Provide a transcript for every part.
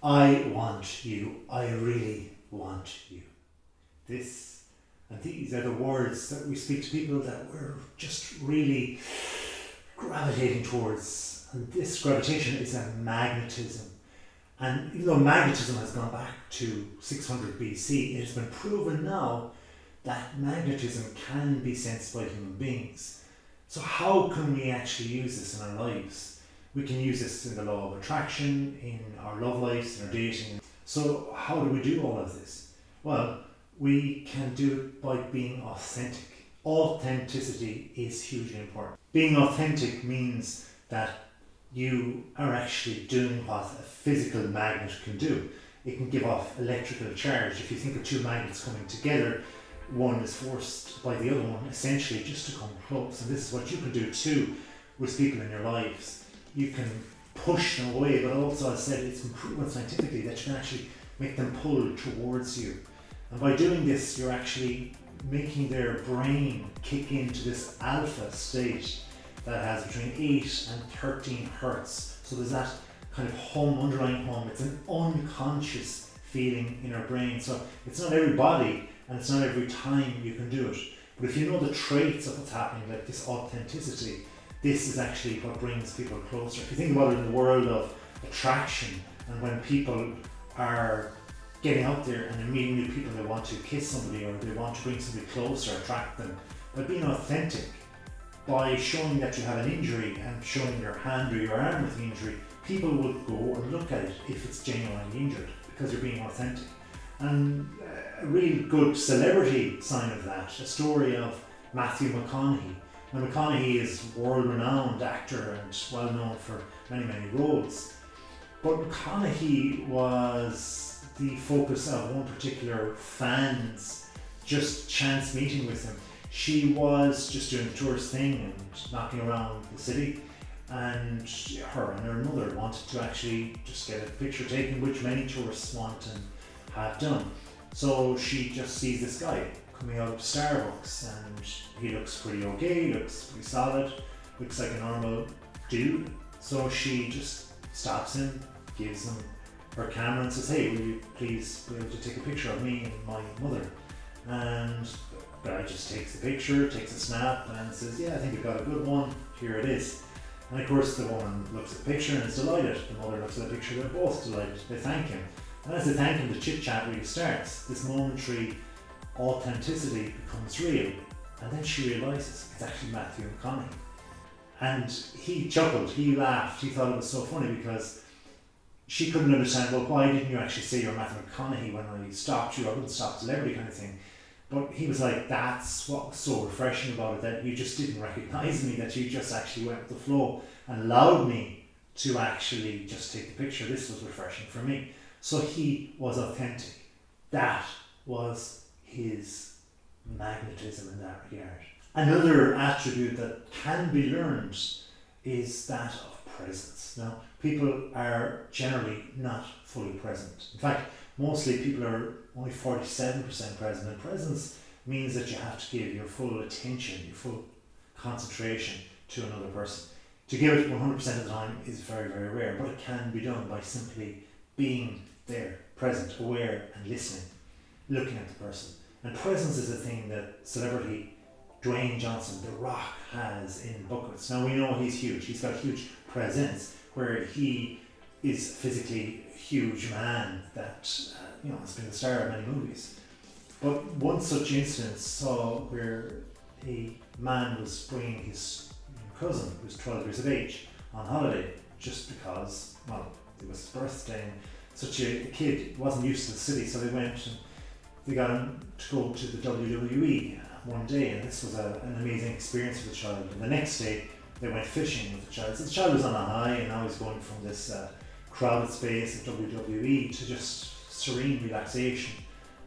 I want you. I really want you. This and these are the words that we speak to people that we're just really gravitating towards. And this gravitation is a magnetism. And even though magnetism has gone back to 600 BC, it has been proven now that magnetism can be sensed by human beings. So how can we actually use this in our lives? We can use this in the law of attraction, in our love lives, in our dating. So how do we do all of this? Well, we can do it by being authentic. Authenticity is hugely important. Being authentic means that you are actually doing what a physical magnet can do. It can give off electrical charge. If you think of two magnets coming together, one is forced by the other one essentially just to come close. And this is what you can do too with people in your lives. You can push them away, but also, as I said, it's been proven scientifically that you can actually make them pull towards you. And by doing this, you're actually making their brain kick into this alpha state that has between 8 and 13 hertz. So there's that kind of hum, underlying hum. It's an unconscious feeling in our brain. So it's not everybody and it's not every time you can do it. But if you know the traits of what's happening, like this authenticity, this is actually what brings people closer. If you think about it in the world of attraction, and when people are getting out there and they're meeting new people, they want to kiss somebody or they want to bring somebody closer, attract them, by being authentic, by showing that you have an injury and showing your hand or your arm with the injury, people will go and look at it if it's genuinely injured because you're being authentic. And a really good celebrity sign of that, a story of Matthew McConaughey. Now, McConaughey is a world-renowned actor and well known for many, many roles. But McConaughey was the focus of one particular fan's just chance meeting with him. She was just doing the tourist thing and knocking around the city, and her and her mother wanted to actually just get a picture taken, which many tourists want and have done. So she just sees this guy coming out of Starbucks and he looks pretty okay, looks pretty solid, looks like a normal dude. So she just stops him, gives him her camera and says, "Hey, will you please be able to take a picture of me and my mother?" And the guy just takes the picture, takes a snap and says, "Yeah, I think you've got a good one, here it is." And of course the woman looks at the picture and is delighted. The mother looks at the picture, they're both delighted. They thank him. And as they thank him, the chit chat really starts. This momentary authenticity becomes real. And then she realises it's actually Matthew McConaughey. And he chuckled, he laughed, he thought it was so funny because she couldn't understand, well, why didn't you actually say you're Matthew McConaughey when I stopped you? I wouldn't stop celebrity kind of thing. But he was like, that's what was so refreshing about it, that you just didn't recognise me, that you just actually went with the flow and allowed me to actually just take the picture. This was refreshing for me. So he was authentic. That was his magnetism in that regard. Another attribute that can be learned is that of presence. Now, people are generally not fully present. In fact, mostly people are only 47% present, and presence means that you have to give your full attention, your full concentration to another person. To give it 100% of the time is very, very rare, but it can be done by simply being there, present, aware and listening, looking at the person. And presence is a thing that celebrity Dwayne Johnson, The Rock, has in buckets. Now we know he's huge, he's got huge presence where he is physically a huge man that has been the star of many movies. But one such instance saw where a man was bringing his cousin, who was 12 years of age, on holiday just because, well, it was his birthday and such a kid wasn't used to the city, so they went and they got him to go to the WWE one day, and this was an amazing experience for the child. And the next day they went fishing with the child. So the child was on a high, and now he's going from this crowded space at WWE to just serene relaxation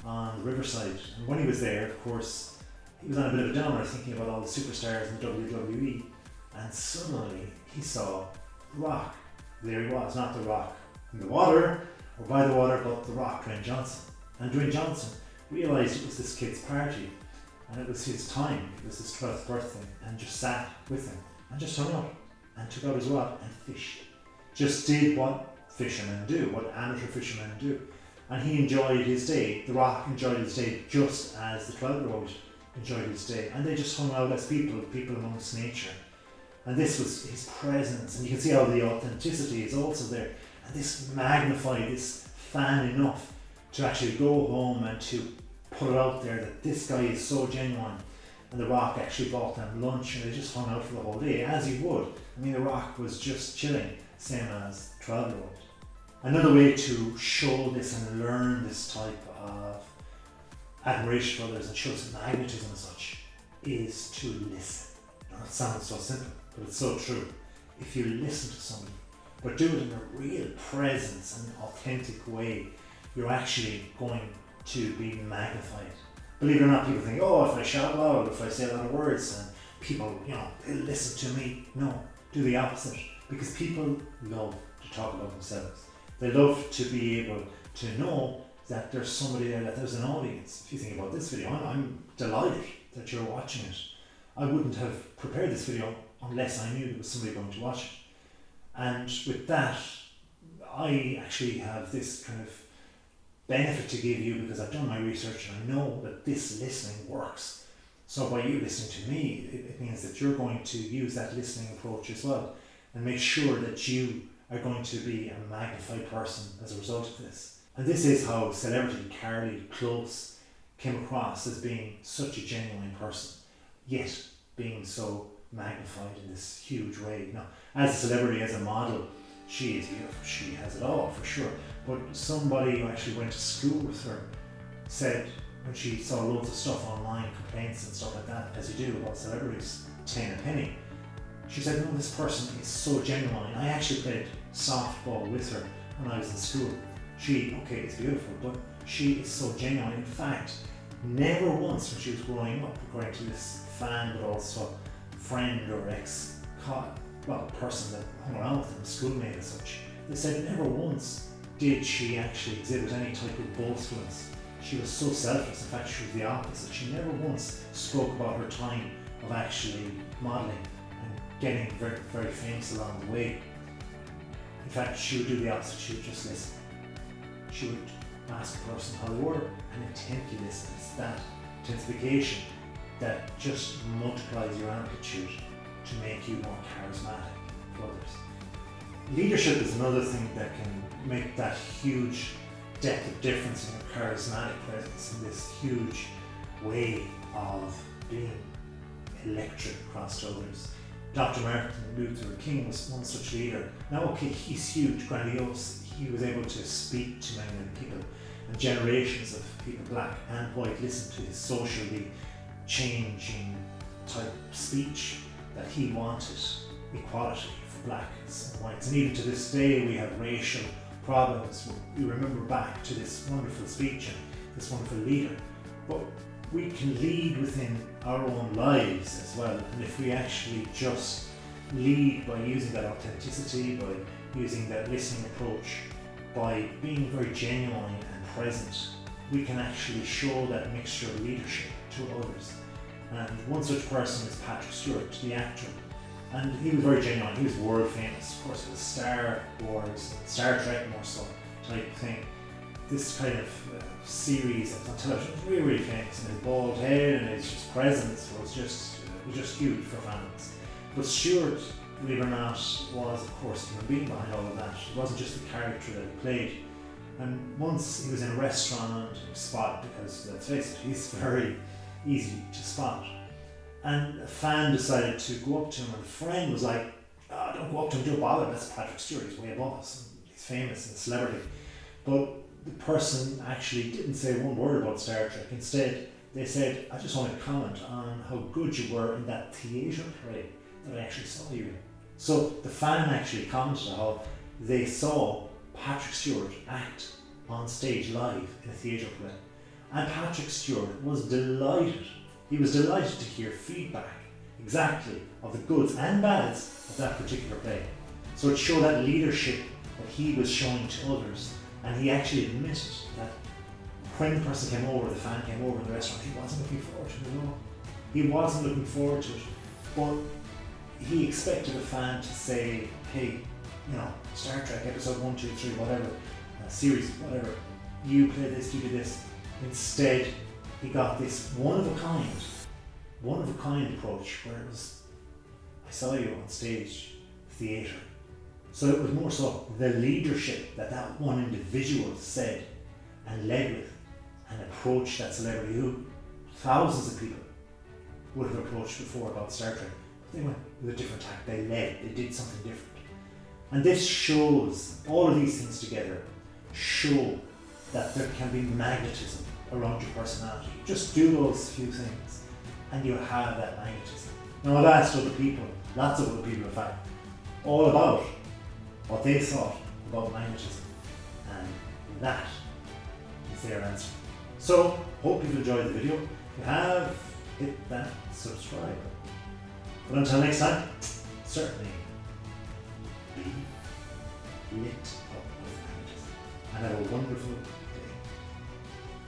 on the riverside. And when he was there, of course, he was on a bit of a downer thinking about all the superstars in the WWE, and suddenly he saw The Rock. There he was, not The Rock in the water or by the water, but The Rock, Dwayne Johnson. And Dwayne Johnson realised it was this kid's party and it was his time, it was his 12th birthday, and just sat with him and just hung out and took out his rod and fished. Just did what fishermen do, what amateur fishermen do. And he enjoyed his day. The Rock enjoyed his day just as the 12-year-old enjoyed his day. And they just hung out as people amongst nature. And this was his presence. And you can see how the authenticity is also there. And this magnified this fan enough to actually go home and to put it out there that this guy is so genuine. And the Rock actually bought them lunch and they just hung out for the whole day, as he would. I mean, the Rock was just chilling, same as the 12-year-old. Another way to show this and learn this type of admiration for others and show some magnetism and such is to listen. Now, it sounds so simple, but it's so true. If you listen to somebody, but do it in a real presence and authentic way, you're actually going to be magnified. Believe it or not, people think, oh, if I shout loud, if I say a lot of words, and people, they'll listen to me. No, do the opposite, because people love to talk about themselves. They love to be able to know that there's somebody there, that there's an audience. If you think about this video, I'm delighted that you're watching it. I wouldn't have prepared this video unless I knew there was somebody going to watch it. And with that, I actually have this kind of benefit to give you because I've done my research and I know that this listening works. So by you listening to me, it means that you're going to use that listening approach as well and make sure that you are going to be a magnified person as a result of this. And this is how celebrity Carly Close came across as being such a genuine person, yet being so magnified in this huge way. Now, as a celebrity, as a model, she is beautiful, she has it all for sure. But somebody who actually went to school with her said, when she saw loads of stuff online, complaints and stuff like that, as you do about celebrities, 10 a penny, she said, no, this person is so genuine. I actually played softball with her when I was in school. Okay, it's beautiful, but she is so genuine. In fact, never once when she was growing up, according to this fan, but also friend or person that hung around with them, schoolmate and such, they said never once did she actually exhibit any type of boastfulness. She was so selfless. In fact, she was the opposite. She never once spoke about her time of actually modelling and getting very, very famous along the way. In fact, she would do the opposite. She would just listen. She would ask a person how they were and intently listen. It's that intensification that just multiplies your amplitude to make you more charismatic for others. Leadership is another thing that can make that huge depth of difference in your charismatic presence in this huge way of being electric across to others. Dr. Martin Luther King was one such leader. Now, okay, he's huge, grandiose. He was able to speak to many people, and generations of people, black and white, listened to his socially changing type speech that he wanted equality for blacks and whites. And even to this day, we have racial problems. We remember back to this wonderful speech and this wonderful leader. But we can lead within our own lives as well. And if we actually just lead by using that authenticity, by using that listening approach, by being very genuine and present, we can actually show that mixture of leadership to others. And one such person is Patrick Stewart, the actor. And he was very genuine. He was world famous. Of course, it was Star Wars, Star Trek more so type thing. This kind of series that's on television was really, really famous. And his bald head and his just presence was just huge for fans. But Stewart, believe it or not, was of course a human being behind all of that. It wasn't just the character that he played. And once he was in a restaurant, he was spotted because, let's face it, he's very easy to spot. And a fan decided to go up to him, and a friend was like, oh, don't go up to him, don't bother, that's Patrick Stewart, he's way above us, and he's famous and a celebrity. But the person actually didn't say one word about Star Trek. Instead, they said, I just want to comment on how good you were in that theatre play that I actually saw you in. So the fan actually commented how they saw Patrick Stewart act on stage live in a theatre play. And Patrick Stewart was delighted. He was delighted to hear feedback exactly of the goods and bads of that particular play. So it showed that leadership that he was showing to others. And he actually admitted that when the person came over, the fan came over in the restaurant, he wasn't looking forward to it at all. He wasn't looking forward to it. But he expected the fan to say, hey, Star Trek episode 1, 2, 3, whatever, series, whatever, you play this, you do this. Instead, he got this one of a kind approach where it was, I saw you on stage, theatre. So it was more so the leadership that one individual said and led with and approached that celebrity who thousands of people would have approached before about Star Trek. They went with a different tack, they led, they did something different. And this shows, all of these things together show that there can be magnetism around your personality. Just do those few things and you have that magnetism. Now I've asked other people, lots of other people in fact, all about what they thought about magnetism, and that is their answer. So, hope you've enjoyed the video. If you have, hit that subscribe. But until next time, certainly be lit up with magnetism and have a wonderful